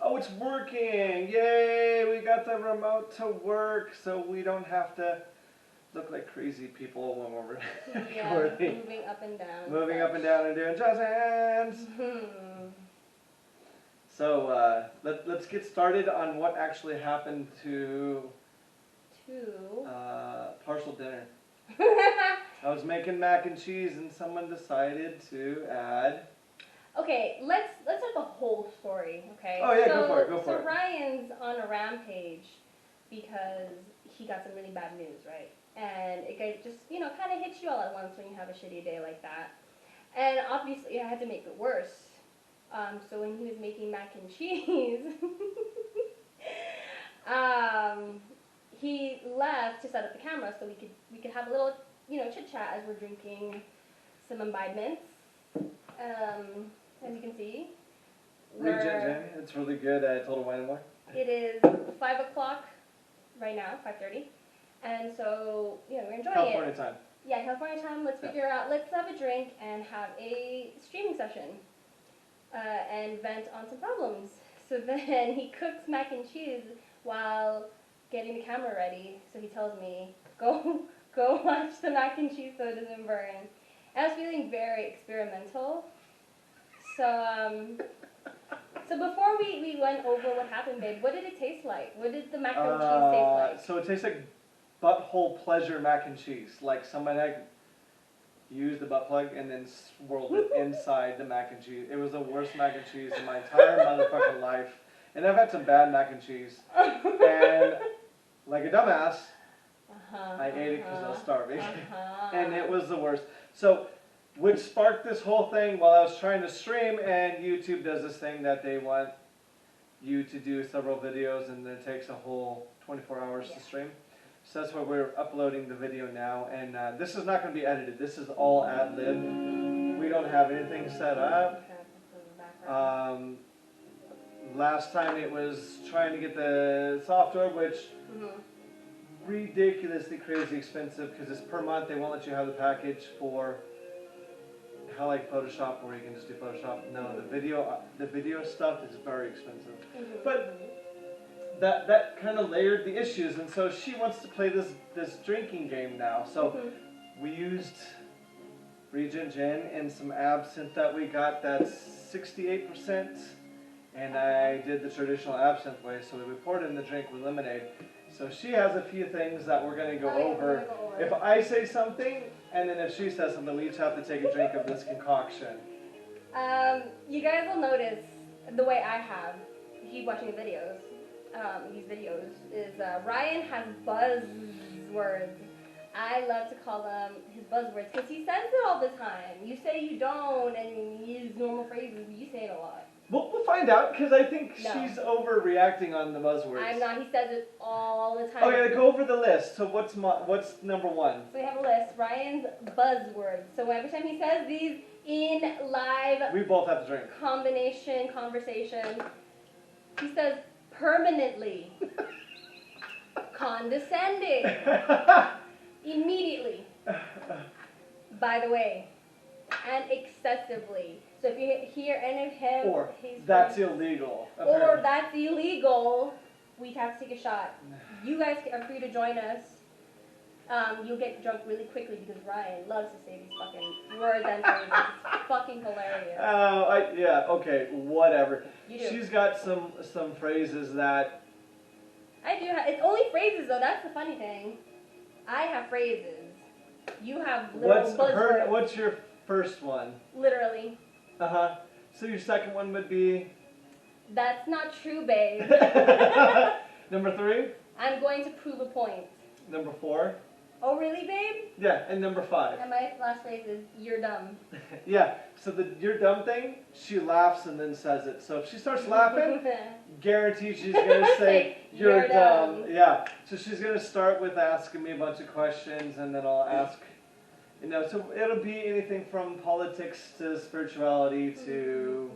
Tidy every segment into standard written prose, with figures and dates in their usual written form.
Oh, it's working! Yay! We got the remote to work, so we don't have to look like crazy people when we're recording. Moving up and down. Moving up and down and doing jazz hands. So let's get started on what actually happened to partial dinner. I was making mac and cheese and someone decided to add. Okay, let's start the whole story, okay? Oh yeah, go for it. So Ryan's on a rampage because he got some really bad news, right? And it just, kind of hits you all at once when you have a shitty day like that. And obviously I had to make it worse. So when he was making mac and cheese, he left to set up the camera so we could have a little, chit chat as we're drinking some imbibements. As you can see, Regent, it's really good at Total Wine & More. It is 5 o'clock right now, 5:30, and so we're enjoying California it. time. Yeah, California time. Let's figure out. Let's have a drink and have a streaming session, and vent on some problems. So then he cooks mac and cheese while getting the camera ready. So he tells me, go watch the mac and cheese so it doesn't burn. And I was feeling very experimental. So before we went over what happened, babe, what did it taste like? What did the mac and cheese taste like? So it tastes like butthole pleasure mac and cheese. Like somebody had used the butt plug and then swirled it inside the mac and cheese. It was the worst mac and cheese in my entire motherfucking life. And I've had some bad mac and cheese. And like a dumbass, I ate it because I was starving. And it was the worst. So, which sparked this whole thing while I was trying to stream, and YouTube does this thing that they want you to do several videos and then it takes a whole 24 hours to stream. So that's why we're uploading the video now, and this is not going to be edited. This is all ad-lib. We don't have anything set up. Last time it was trying to get the software, which ridiculously crazy expensive because it's per month. They won't let you have the package for how like Photoshop where you can just do Photoshop. No, the video stuff is very expensive. But that kind of layered the issues, and so she wants to play this drinking game now. So we used Regent Gin and some absinthe that we got that's 68%, and I did the traditional absinthe way. So we poured it in the drink with lemonade. So she has a few things that we're going to go over. If I say something, and then if she says something, we each have to take a drink of this concoction. You guys will notice the way I have, if you keep watching the videos, these videos, is Ryan has buzzwords. I love to call them his buzzwords because he says it all the time. You say you don't, and you use normal phrases, but you say it a lot. We'll find out, because I think she's overreacting on the buzzwords. I'm not. He says it all the time. Oh yeah, go over the list. So what's number one? So we have a list. Ryan's buzzwords. So every time he says these in live, we both have to drink. Conversation, he says permanently, condescending, immediately, by the way, and excessively. So if you hear any of him, or that's illegal. Apparently. Or that's illegal, we have to take a shot. You guys are free to join us. You'll get drunk really quickly because Ryan loves to say these fucking words and phrases. It's fucking hilarious. Yeah, okay, whatever. You do. She's got some phrases that... I do have, it's only phrases though, that's the funny thing. I have phrases. You have little buzzwords. What's your first one? Literally. So your second one would be? That's not true, babe. Number 3? I'm going to prove a point. Number 4? Oh, really, babe? Yeah, and number 5. And my last phrase is, you're dumb. Yeah, so the you're dumb thing, she laughs and then says it. So if she starts laughing, guarantee she's going to say, you're dumb. Yeah, so she's going to start with asking me a bunch of questions, and then I'll ask... so it'll be anything from politics to spirituality to...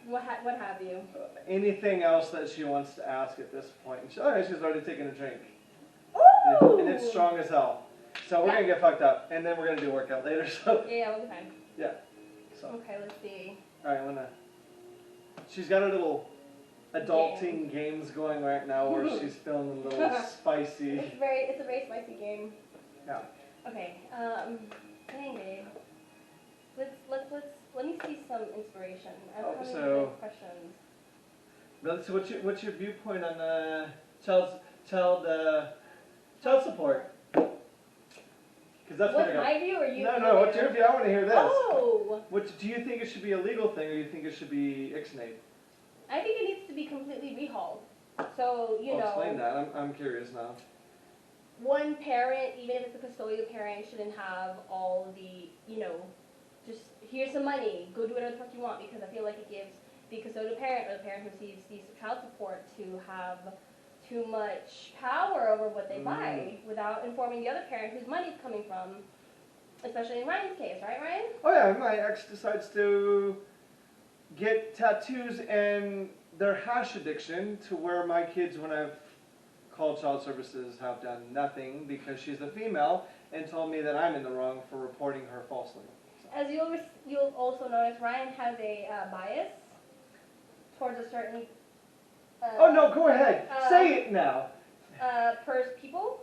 What have you? Anything else that she wants to ask at this point. And she's already taken a drink. Ooh! And it's strong as hell. So we're going to get fucked up. And then we're going to do a workout later. So Yeah, we'll be fine. Yeah. So. Okay, let's see. Alright, she's got a little adulting games going right now where she's feeling a little spicy. It's a very spicy game. Yeah. Okay, dang babe. Let me see some inspiration. I'm Oh, having so- good questions. But so what's your viewpoint on child support? Because that's what What's I got. my view or you? No, what's your view? I want to hear this. Oh! What do you think it should be a legal thing, or you think it should be ixnayed? I think it needs to be completely rehauled. So, you know. Explain that. I'm curious now. One parent, even if it's a custodial parent, shouldn't have all the, just here's some money, go do whatever the fuck you want, because I feel like it gives the custodial parent or the parent who receives the child support to have too much power over what they buy without informing the other parent whose money is coming from, especially in Ryan's case, right, Ryan? Oh yeah, my ex decides to get tattoos and their hash addiction to where my kids, when I've called child services, have done nothing because she's a female and told me that I'm in the wrong for reporting her falsely. As you'll also notice, Ryan has a bias towards a certain. Oh no, go ahead. Say it now. Certain people,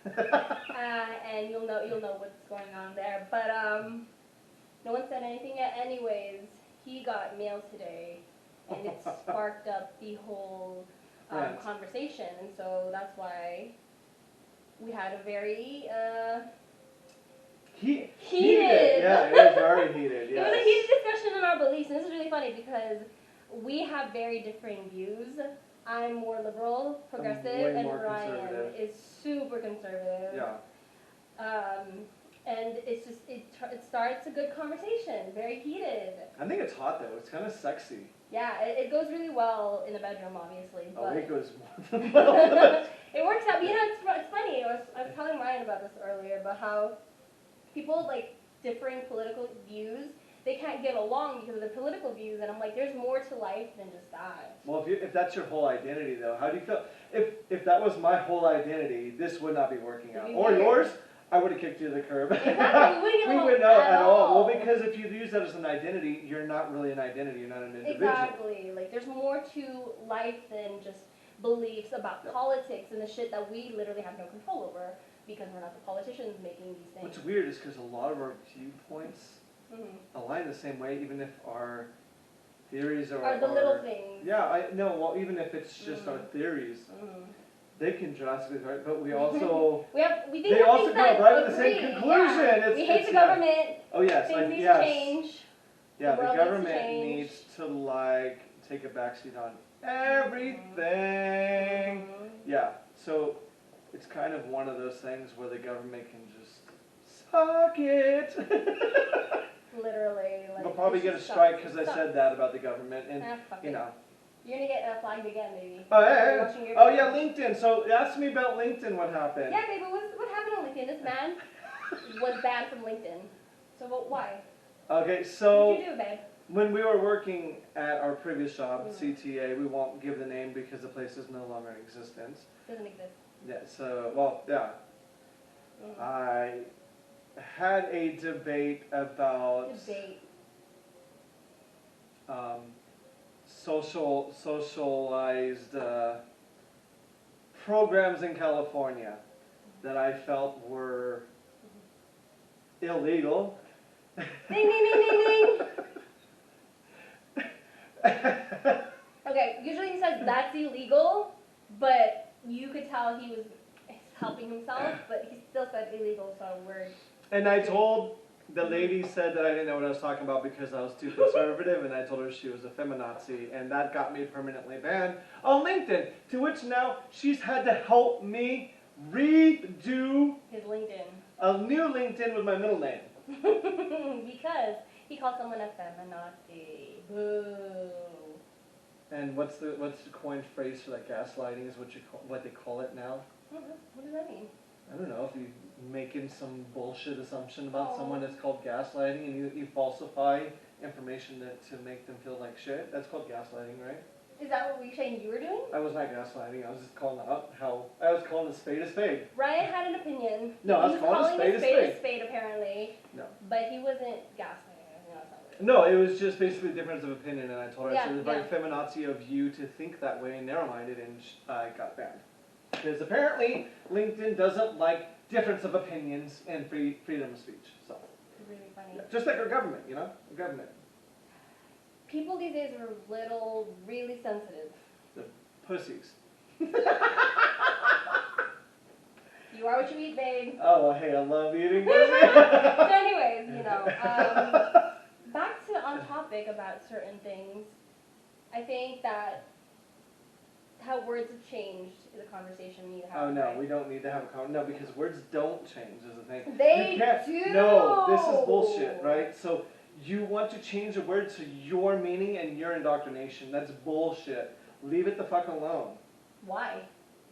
and you'll know what's going on there. But no one said anything yet. Anyways, he got mail today, and it sparked up the whole Right. conversation, and so that's why we had a very Heated. heated. Yeah, it was very heated. It Yes. was a heated discussion on our beliefs, and this is really funny because we have very differing views. I'm more liberal, progressive, way and more Ryan conservative. is super conservative. Yeah. And it's just it starts a good conversation, very heated. I think it's hot though. It's kind of sexy. Yeah, it goes really well in the bedroom, obviously, Oh, but it goes more than well. it works out. But it's funny. I was telling Ryan about this earlier about how people like differing political views, they can't get along because of their political views, and I'm like, there's more to life than just that. Well, if that's your whole identity though, how do you feel? If that was my whole identity, this would not be working out. It'd be Or weird. yours, I would have kicked you to the curb. Exactly, we wouldn't get We along would not at at all. all. Well, because if you use that as an identity, you're not really an identity. You're not an individual. Exactly. Like, there's more to life than just beliefs about Yep. politics and the shit that we literally have no control over because we're not the politicians making these things. What's weird is because a lot of our viewpoints Mhm. align the same way, even if our theories Are the little things. Yeah, I no. Well, even if it's just our theories, Mhm. they can drastically vary. But we also. We think They of also things come that right to the same agree, conclusion. Yeah. It's- we hate it's- the yeah. government. Oh yes, Things need to yes. change. Yeah, The the world needs to government change. needs to like take a backseat on everything. Mhm. Yeah, so it's kind of one of those things where the government can just suck it. Literally. Like, We'll probably it get a just strike sucks. because It I sucks. said that about the government, and Fuck you it. know. You're gonna get flagged again, maybe. Oh You're yeah, watching your oh yeah, videos. LinkedIn. So ask me about LinkedIn. What happened? Yeah, baby, what happened on LinkedIn? This man was banned from LinkedIn. So why? Okay, What so did you do, babe? when we were working at our previous job, Mhm. CTA, we won't give the name because the place is no longer in existence. Doesn't exist. Yeah. So well, yeah. Mhm. I had a debate about Debate. socialized programs in California that I felt were illegal. Ding, ding, ding, ding, ding. Okay, usually he says that's illegal, but you could tell he was helping himself, but he still said illegal, so we're... And I told the lady said that I didn't know what I was talking about because I was too conservative, and I told her she was a feminazi, and that got me permanently banned on LinkedIn, to which now she's had to help me redo His LinkedIn. a new LinkedIn with my middle name. Because he called someone a feminazi. Boo. And what's the coined phrase for that gaslighting is what they call it now? What does that mean? I don't know, if you making some bullshit assumption about Oh. someone, it's called gaslighting, and you falsify information to make them feel like shit. That's called gaslighting, right? Is that what you're saying you were doing? I was not gaslighting, I was just calling out how, I was calling a spade a spade. Ryan had an opinion. No, I was He calling a spade a spade. apparently. No. But he wasn't gaslighting. No, that's not what it No, it was just basically a difference of opinion, and I told her, I Yeah, said, it's very yeah. feminazi of you to think that way and narrow-minded, and I got banned. Because apparently, LinkedIn doesn't like difference of opinions and freedom of speech. So, Really funny. yeah, just like our government, you know? Our government. People these days are really sensitive. Pussies. You are what you eat, babe. Oh, well, hey, I love eating So pussy. anyways, back to on topic about certain things. I think that how words have changed is a conversation we need to have. Oh, no, right? we don't need to have a no, because words don't change is the thing. They You can't- do. No, this is bullshit, right? So you want to change a word to your meaning and your indoctrination. That's bullshit. Leave it the fuck alone. Why?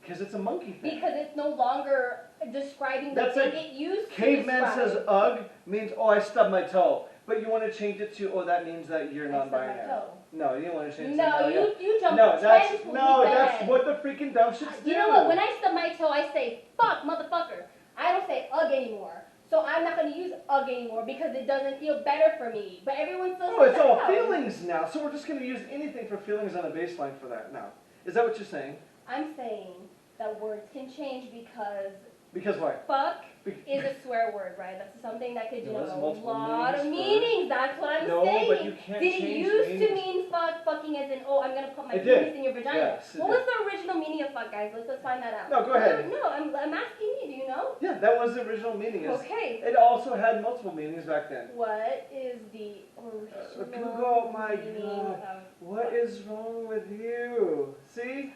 Because it's a monkey thing. Because it's no longer describing the That's thing like it used to Caveman describe. says ugh means, oh, I stubbed my toe. But you want to change it to, oh, that means that you're I stubbed my non-binary. toe. No, you don't want to change it to No, yeah. you jumped No, that's 10 no, feet that's ahead. what the freaking dumb shits do. You know what? When I stub my toe, I say "fuck, motherfucker." I don't say "ugh" anymore. So I'm not going to use "ugh" anymore because it doesn't feel better for me. But everyone still Oh, says it's all that. feelings now. So we're just going to use anything for feelings on a baseline for that now. Is that what you're saying? I'm saying that words can change because Because why? "fuck" Be- is a swear word, right? That's something that could No, denote there's a multiple lot of meanings meanings. That's what I'm No, saying. but you can't Did it change used to meanings. mean fucking as in, oh, I'm going to put my It did. penis in your vagina? Yes, it What did. was the original meaning of fuck, guys? Let's find that out. No, go ahead. No, I'm asking you. Do you know? Yeah, that was the original meaning. Okay. It also had multiple meanings back then. What is the original Google, my meaning God. of What is wrong with you? See?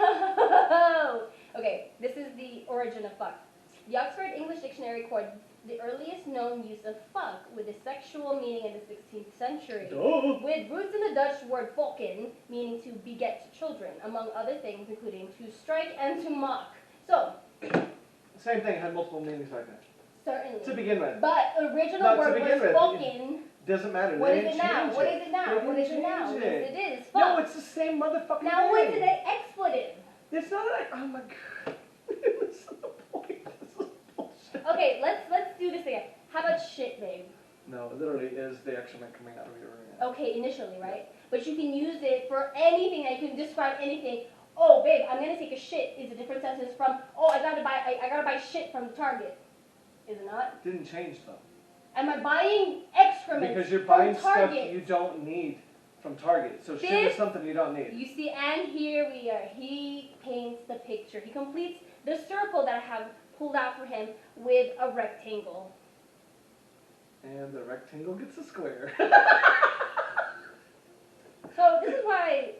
Oh! Okay, this is the origin of fuck. The Oxford English Dictionary records the earliest known use of fuck with a sexual meaning in the 16th century, Duh. with roots in the Dutch word volken, meaning to beget children, among other things, including to strike and to mock. So, Same thing, had multiple meanings back then. certainly. To begin with. But original No, to word begin was with. volken. Doesn't matter. What They is it didn't now? change What is it now? They What is didn't it now? change Yes, it is. Fuck. No, it's the same motherfucking Now what is thing. it? An expletive. It's not like, oh my god. This is the point. This is bullshit. Okay, let's do this again. How about shit, babe? No, it literally is the excrement coming out of your urine. Okay, initially, right? But you can use it for anything. I can describe anything. Oh, babe, I'm gonna take a shit is a different sentence from, oh, I gotta buy shit from Target. Is it not? Didn't change though. Am I buying excrement Because you're from buying stuff Target? you don't need from Target. So shit This- is something you don't need. You see, and here we are. He paints the picture. He completes the circle that I have pulled out for him with a rectangle. And the rectangle gets a square. So this is why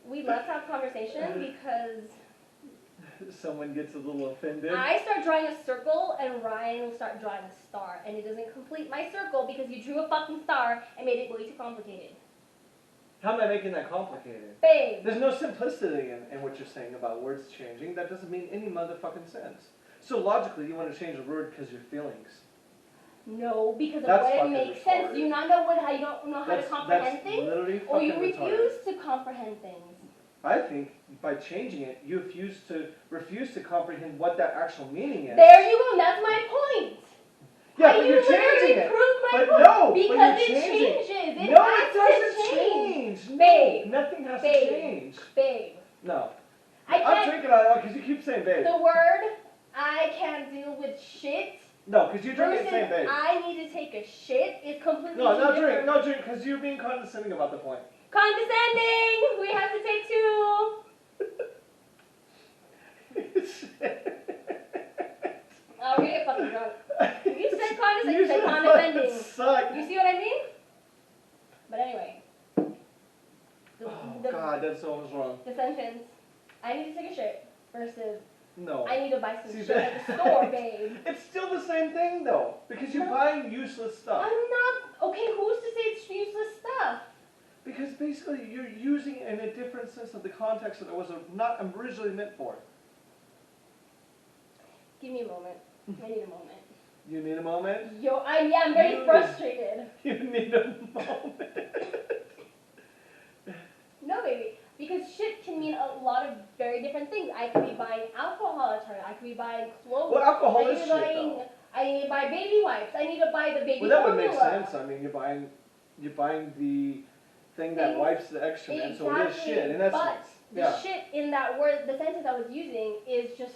we love to have conversation, because Someone gets a little offended. I start drawing a circle and Ryan will start drawing a star, and it doesn't complete my circle because you drew a fucking star and made it way too complicated. How am I making that complicated? Babe, There's no simplicity in what you're saying about words changing. That doesn't mean any motherfucking sense. So logically, you want to change a word because your feelings. no, because of That's what it fucking makes sense. retarded. Do you not know how you don't know how to comprehend that's things? literally Or you fucking retarded. refuse to comprehend things. I think by changing it, you refuse to comprehend what that actual meaning is. There you go, that's my point. Yeah, I but you're literally changing it. proved my But point. no, because but it you're changing it. changes. It No, has it doesn't to change. change. Babe. No, nothing has Babe. to change. Babe, No. I I'm can't. drinking on it because you keep saying babe. The word I can't deal with shit No, because you're drinking versus saying babe. I need to take a shit is completely No, not different. drink, no drink, because you're being condescending about the point. Condescending. We have to take two. Oh, we're gonna get fucking drunk. You said condescending, you said condescending. Suck. You see what I mean? But anyway. Oh God, that's so much wrong. The sentence, I need to take a shit versus No. I need to buy some See, shit at the store, babe. It's still the same thing though, because you're No. buying useless stuff. I'm not, okay, who's to say it's useless stuff? Because basically you're using it in a different sense of the context that it was not originally meant for. Give me a moment. I need a moment. You need a moment? Yo, I'm very You- frustrated. You need a moment. No, baby, because shit can mean a lot of very different things. I could be buying alcohol at Target. I could be buying clothes. Well, alcohol I is could shit be buying though. I need to buy baby wipes. I need to buy the baby Well, that formula. would make sense. I mean, you're buying the thing that Things- wipes the excrement, so it is shit in essence. But the Yeah. shit in that word, the sentence I was using, is just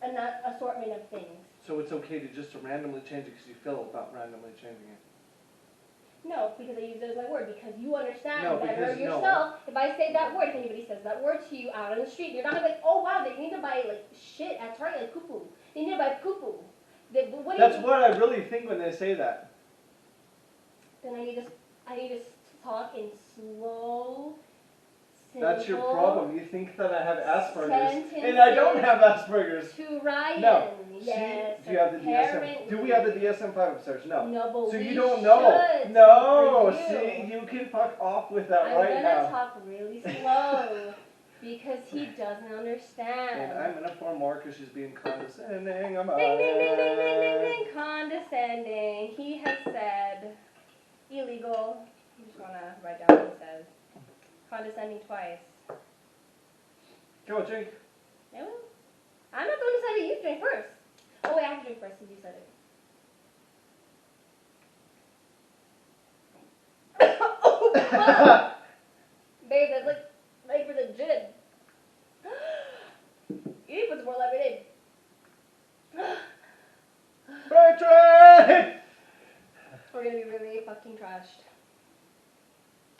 an assortment of things. So it's okay to just randomly change it because you feel about randomly changing it. No, because I use it as my word, because you understand No, better because no. yourself. If I say that word, if anybody says that word to you out on the street, you're not gonna be like, oh wow, they need to buy like shit at Target, like poo-poo. They need to buy poo-poo. What do That's you, what I really think when they say that. Then I need to talk in slow, simple. That's your problem. You think that I have Asperger's, sentences and I don't have Asperger's. To Ryan. No. Yes. See, do you have the DSM? apparently. Do we have the DSM-5 upstairs? No. No, but So we you don't know. should, No. for you. See, you can fuck off with that I'm right gonna now. talk really slow because he doesn't And understand. I'm gonna pour more because she's being condescending. I'm Ding, ding, ding, ding, ding, ding, ding. Condescending. He has said illegal. I'm just gonna write down what he says. Condescending twice. Go drink. No, I'm not going to say that you drink first. Oh wait, I have to drink first since you said it. Babe, that's like for the gin. You need to put some more lemonade. Bertrand! We're gonna be really fucking trashed.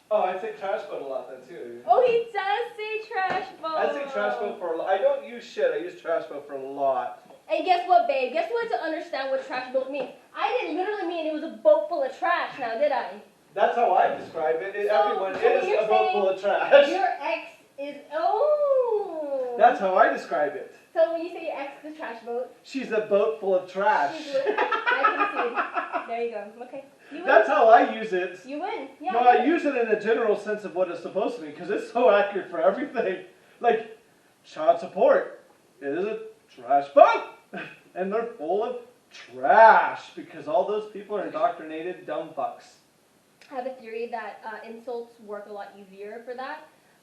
Oh, I say trash boat a lot then too. Oh, he does say trash boat. I say trash boat for a lot. I don't use shit. I use trash boat for a lot. And guess what, babe? Guess what? To understand what trash boat means, I didn't literally mean it was a boat full of trash. Now, did I? That's how I describe it. So- Everyone so is you're a boat saying full of trash. Your ex is That's how I describe it. So when you say your ex is a trash boat, She's a boat full of trash. she's with, I can see. There you go. Okay. You win. That's how I use it. You win. Yeah. No, I use it in a general sense of what it's supposed to be because it's so accurate for everything. Like, child support. It is a trash boat. And they're full of trash because all those people are indoctrinated dumb fucks. I have a theory that insults work a lot easier for that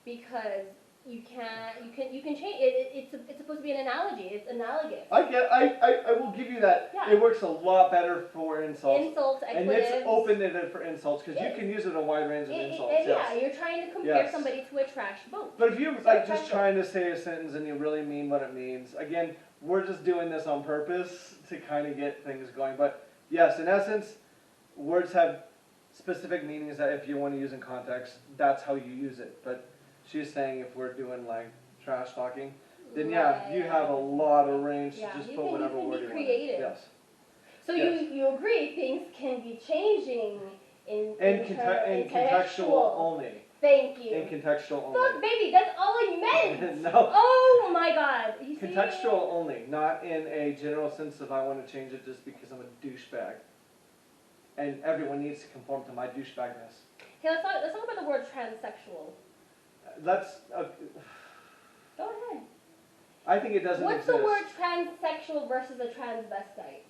because you can change it. It's supposed to be an analogy. It's analogous. I will give you that. Yeah. It works a lot better for insults. Insults, And expletives. it's open-ended for insults because you It- can use it in a wide range of insults. And Yes. yeah, you're trying to compare Yes. somebody to a trash boat. But if you're So like trash just boat. trying to say a sentence and you really mean what it means, again, we're just doing this on purpose to kind of get things going. But yes, in essence, words have specific meanings that if you want to use in context, that's how you use it. But she's saying if we're doing like trash talking, then yeah, you have a lot of range to Yeah, just you put can- whatever you can word be you want. creative. Yes. So Yes. you agree things can be changing in And in contextual only. Thank you. In contextual Fuck, only. baby, that's all I meant. No. Oh my God. You see? Contextual only, not in a general sense of I want to change it just because I'm a douchebag. And everyone needs to conform to my douchebagness. Okay, let's talk about the word transsexual. That's, Go ahead. I think it doesn't What's exist. the word transsexual versus a transvestite?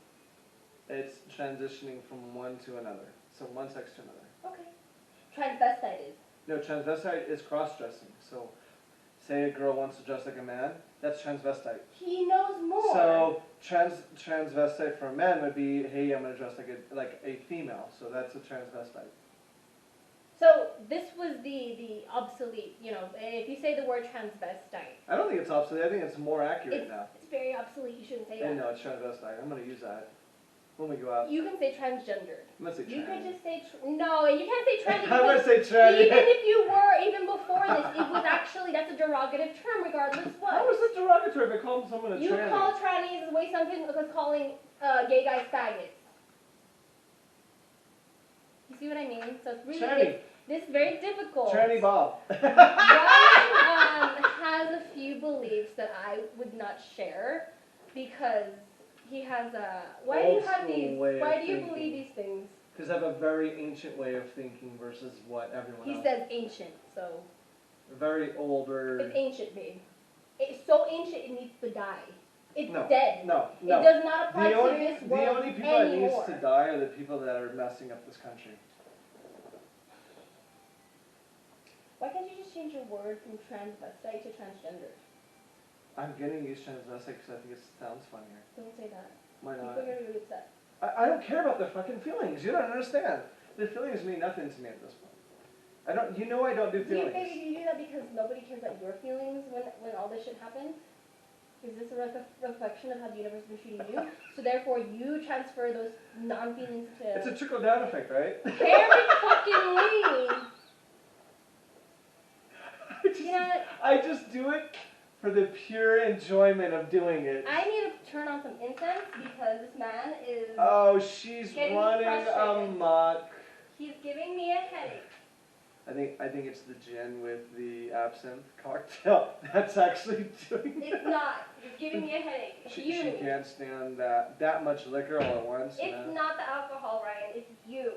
It's transitioning from one to another. So one sex to another. Okay. Transvestite is. No, transvestite is cross-dressing. So say a girl wants to dress like a man, that's transvestite. He knows more. So transvestite for a man would be, hey, I'm going to dress like a female. So that's a transvestite. So this was the obsolete, if you say the word transvestite, I don't think it's obsolete. I think it's more accurate now. it's very obsolete. You shouldn't say And that. no, it's transvestite. I'm going to use that when we go out. You can say transgendered. I'm going to say You could tranny. just say, no, you can't say tranny I'm going because to say tranny. even before this, it was actually, that's a derogative term regardless what. How is it derogatory if I call someone a You tranny? call trannies the way some people was calling gay guys faggots. You see what I mean? So it's really, Tranny. this is very difficult. Tranny Bob. Ryan has a few beliefs that I would not share because he has a. Why do you Old have school these? way of Why do you thinking. believe these things? Because I have a very ancient way of thinking versus what everyone He else. says ancient, so Very older. it's ancient, babe. It's so ancient it needs to die. It's No. dead. No, It no. does not apply The to only, this the world only people that anymore. needs to die are the people that are messing up this country. Why can't you just change your word from transvestite to transgender? I'm gonna use transvestite because I think it sounds funnier. Don't say that. Why People not? are gonna be really upset. I don't care about their fucking feelings. You don't understand. Their feelings mean nothing to me at this point. I don't. You know I don't do Do you feelings. think you do that because nobody cares about your feelings when all this shit happens? Is this a reflection of how the universe has been treating you? So therefore, you transfer those non-feelings to. It's a trickle down effect, right? Very fucking lame. You know what? I just do it for the pure enjoyment of doing it. I need to turn on some incense because this man is. Oh, she's Getting running frustrated. amok. He's giving me a headache. I think it's the gin with the absinthe cocktail that's actually doing It's not. It's giving me a headache. It's She you. can't stand that much liquor all at once. You It's know? not the alcohol, Ryan. It's you.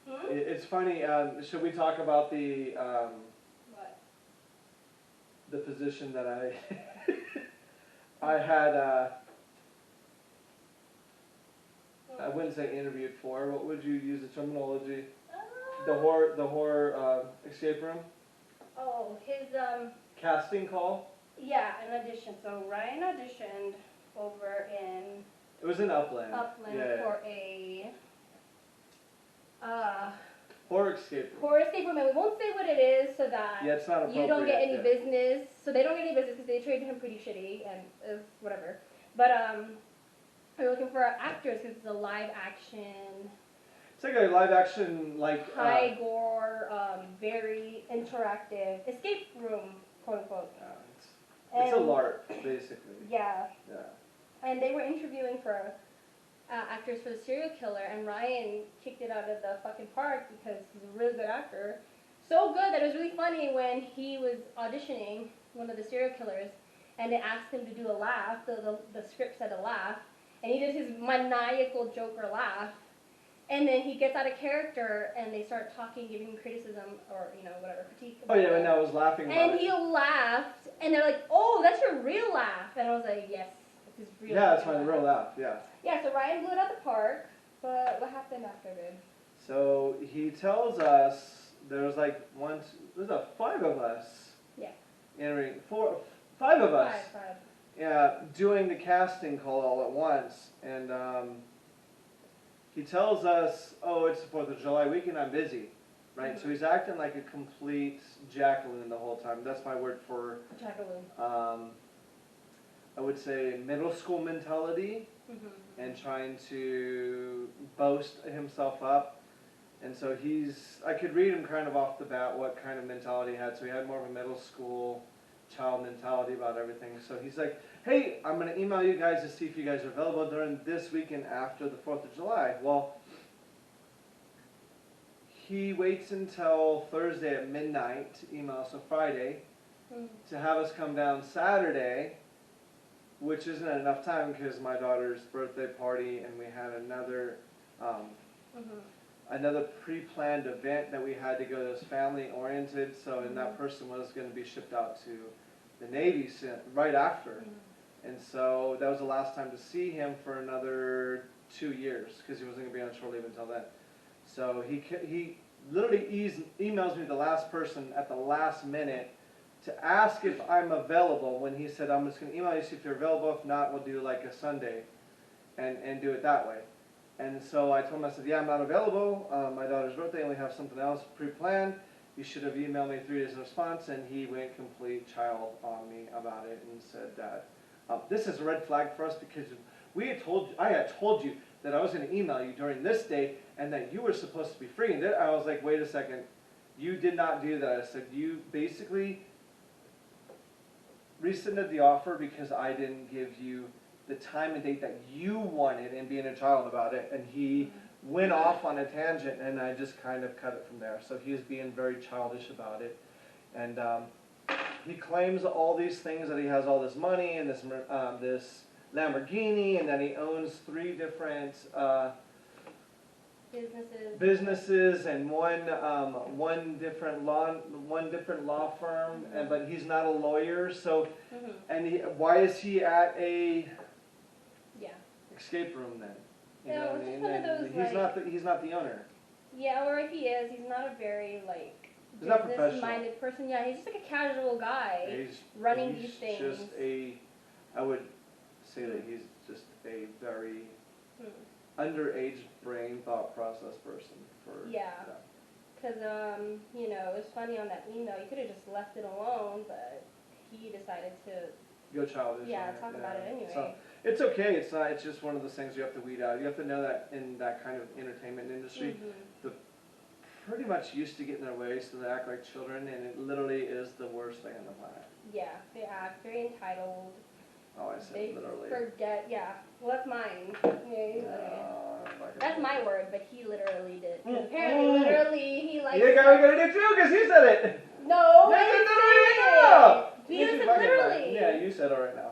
Hmm? It's funny. Should we talk about What? the position that I had? I wouldn't say interviewed for. What would you use the terminology? The horror escape room Oh, his casting call. yeah, an audition. So Ryan auditioned over in It was in Upland. Upland Yeah. for a Horror escape room. horror escape room, and we won't say what it is so that Yeah, it's not appropriate. you don't get any yeah. business. So they don't get any business because they treated him pretty shitty and whatever. But we're looking for actors because it's a live action, It's like a live action, like. high gore, very interactive escape room, quote unquote. It's a And- LARP, basically. Yeah, Yeah. and they were interviewing for actors for the serial killer, and Ryan kicked it out of the fucking park because he's a really good actor. So good that it was really funny when he was auditioning one of the serial killers, and they asked him to do a laugh. The script said a laugh, and he did his maniacal Joker laugh. And then he gets out of character, and they start talking, giving him criticism or whatever critique. Oh yeah, and I was laughing about And it. he laughed, and they're like, "Oh, that's your real laugh," and I was like, "Yes, it's his real." Yeah, that's my fucking real laugh. Yeah. Yeah, so Ryan blew it out the park, but what happened after, dude? So he tells us there's like there's a 5 of us. Yeah. Entering 5 of us. Five. Yeah, doing the casting call all at once, and he tells us, "Oh, it's the 4th of July weekend. I'm busy." Right. So he's acting like a complete jackaloon the whole time. That's my word for. Jackaloon. I would say middle school mentality. And trying to boast himself up. And so I could read him kind of off the bat what kind of mentality he had. So he had more of a middle school child mentality about everything. So he's like, "Hey, I'm going to email you guys to see if you guys are available during this weekend after the 4th of July. Well, he waits until Thursday at midnight to email us on Friday to have us come down Saturday, which isn't enough time because my daughter's birthday party and we had another pre-planned event that we had to go to. That was family oriented, so and that person was going to be shipped out to the Navy right after, and so that was the last time to see him for another 2 years because he wasn't going to be on shore leave until then. So he literally emails me the last person at the last minute to ask if I'm available when he said, "I'm just going to email you, see if you're available. If not, we'll do like a Sunday and do it that way." And so I told him, I said, "Yeah, I'm not available. My daughter's birthday and we have something else pre-planned. You should have emailed me 3 days in response." And he went complete child on me about it and said that this is a red flag for us because I had told you that I was going to email you during this day and that you were supposed to be free. And I was like, "Wait a second. You did not do that." I said, "You basically rescinded the offer because I didn't give you the time and date that you wanted," and being a child about it. And he went off on a tangent, and I just kind of cut it from there. So he was being very childish about it. And he claims all these things, that he has all this money and this Lamborghini, and that he owns 3 different businesses and one different law firm, but he's not a lawyer. So, and why is he at a escape room then? You know what I mean? One of those, He's not the owner. Yeah, or if he is, he's not a very He's not professional. business-minded person. Yeah, he's just like a casual guy running these things. I would say that he's just a very Hmm. underage brain thought process person for Yeah. that. Because, you know, it was funny on that email. You could have just left it alone, but he decided to, Go childish. yeah, on it, talk about it anyway. So it's okay. It's not. It's just one of those things you have to weed out. You have to know that in that kind of entertainment industry, Mhm. pretty much used to get in their way, so they act like children, and it literally is the worst thing on the planet. Yeah, they act very entitled. Oh, I said They literally. forget, yeah. Well, that's mine. Yeah, okay. Fucking That's my literally. word, but he literally did. 'Cause Mm, apparently, mm. literally, he likes. You guys are gonna do too, because you said it. No, You I said didn't literally say now. it. He You said fucking lied. literally. Yeah, you said it right now.